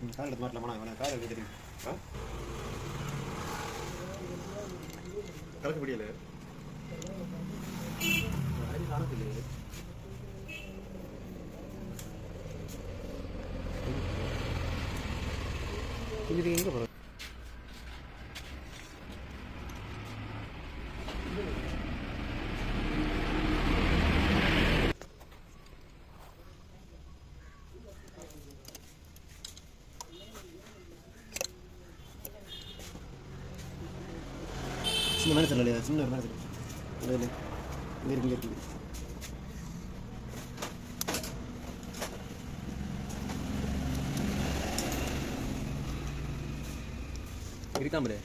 Car எடுத்து மாட்டலாமா? நான் car எடுத்து தெரியும். கலக்க முடியல. இது எங்கே போகிறது? சின்ன மனசு இல்லையா? சின்ன ஒரு மனசு இல்லை இல்லை இங்கே இருக்கு இங்கே இருக்குது. இருக்காமலே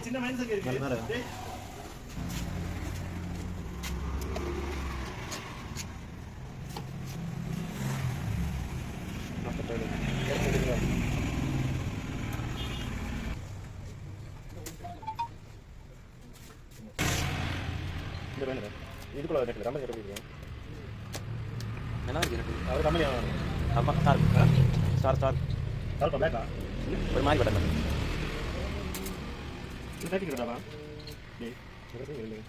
சின்ன மனசு இதுக்குள்ள ரொம்ப கேட்டு என்ன அது கம்மியாக ஆமாம் ஸ்டார் ஸ்டார் ஸ்டார் ஸ்டார் பேக்கா ஒரு மாதிரி பட்டன் இது பேக்கிக்கிறதாவா இல்லை